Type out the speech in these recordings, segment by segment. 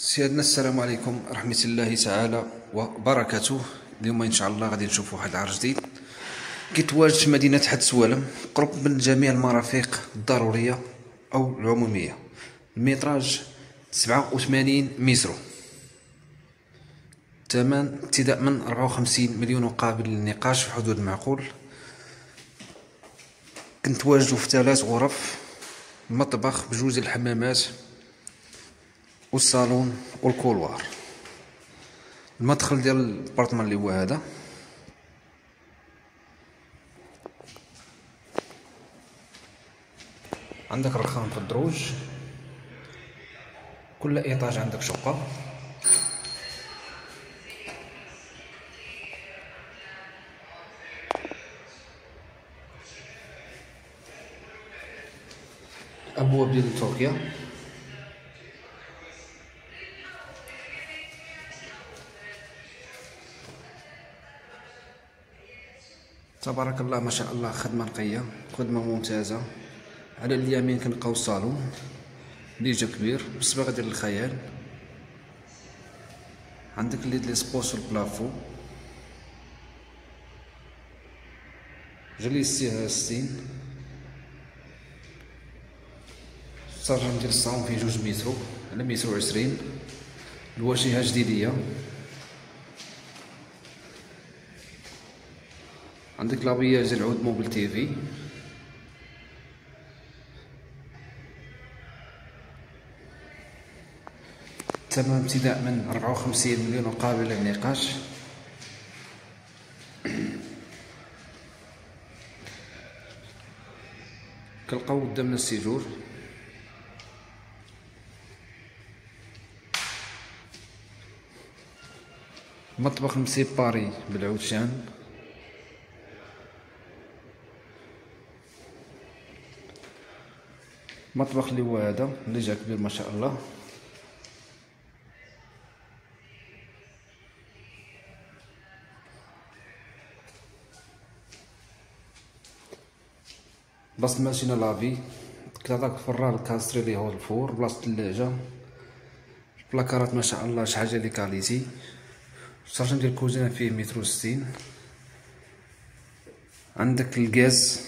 سيادنا السلام عليكم ورحمة الله تعالى وبركاته. اليوم إن شاء الله غادي نشوفوا واحد العرض جديد كيتواجد في مدينة حد سوالم، قرب من جميع المرافق الضرورية أو العمومية. المتراج 87 متر، الثمن ابتداء من 54 مليون وقابل للنقاش في حدود المعقول. كنتواجدوا في 3 غرف، المطبخ بجوج الحمامات والصالون والكولوار. المدخل ديال البارتمان اللي هو هذا، عندك رخام في الدروج، كل ايطاج عندك شقة. ابواب ديال تركيا، تبارك الله ما شاء الله، خدمة نقية، خدمة ممتازة. على اليمين كنلقاو الصالون اللي جا كبير بالصباغة ديال الخيال. عندك ليد لي سبوس البلافو، جليسي 60. الصرجم ديال الصالون فيه 2 متر على 120. الواجهة جديدية. عندك لابياج ديال العود موبل تيفي. الثمن ابتداء من 54 مليون وقابل للنقاش. كنلقاو قدامنا السيجور، مطبخ مسيباري بالعودشان، مطبخ اللي هو هذا اللي جا كبير ما شاء الله. بلاصة الماشينة لافي، كذاك الفران الكاستري اللي هو الفور، بلاصة الثلاجة، البلاكارات ما شاء الله شحال ديال كاليتي. الشرجم ديال الكوزينة فيه 160 متر. عندك الغاز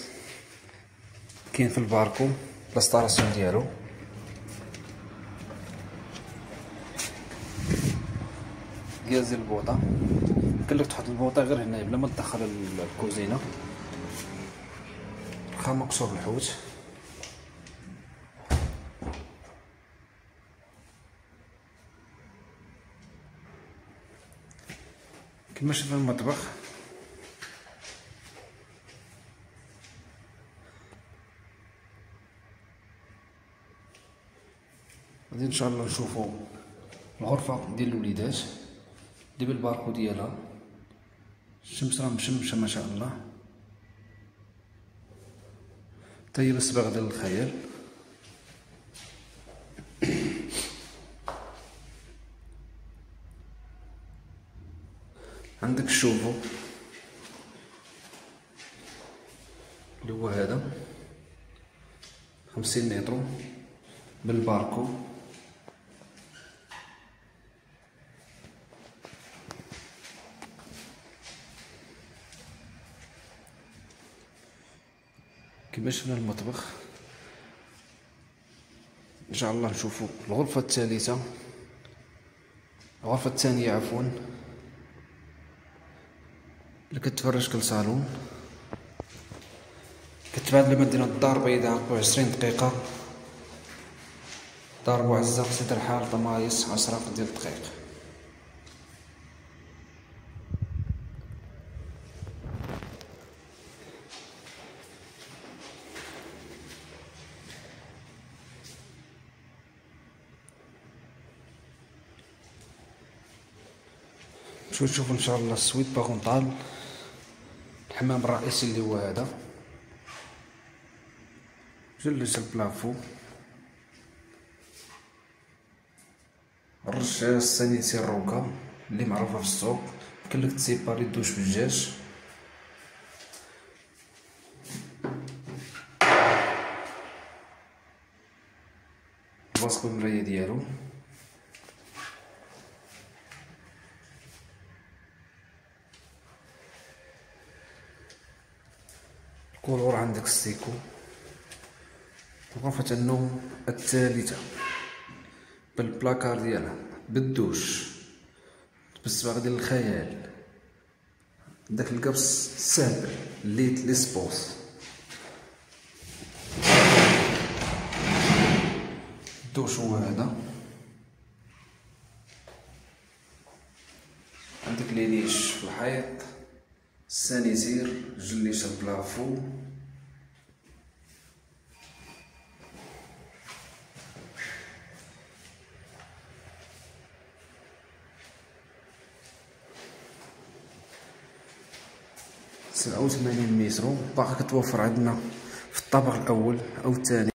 كاين في الباركو لاستاراسيون ديالو. غاز ديال البوطة، يمكنلك تحط البوطة غير هنايا بلا ما تدخل الكوزينة. رخام مكسور الحوت. كما شفنا المطبخ، غادي ان شاء الله نشوفوا الغرفة ديال الوليدات اللي بالباركو ديالها. الشمس راه مشمشة ما شاء الله، حتى هي بالصباغة ديال الخيال. عندك الشوفو اللي هو هذا 50 متر بالباركو. كما شفنا المطبخ، ان شاء الله نشوفوا الغرفة الثالثة، الغرفة الثانية عفوا، اللي كتفرج كالصالون. كتبعد لمدينة الدار البيضاء 24 دقيقة، دار بوعزة قصيد الحال طمايس 10 ديال الدقائق. نشوف ان شاء الله السويت باغونطال، الحمام الرئيسي اللي هو هذا، جلس البلافو، الرشاشة السانيتي الروكا اللي معروفة في السوق، يمكنلك تسيباري الدوش بالدجاج. الباسكو المراية ديالو، كولور عندك ستيكو. غرفة النوم الثالثة بالبلاكار ديالها بالدوش، بالصباغ ديال الخيال، داك القبص السهل ليت ليسبوس. الدوش هو هذا، عندك لي نيش في الحيط، السانيتير، جليش البلافو، سبعة وثمانين متر. باقا كتوفر عندنا في الطابق الاول او الثاني.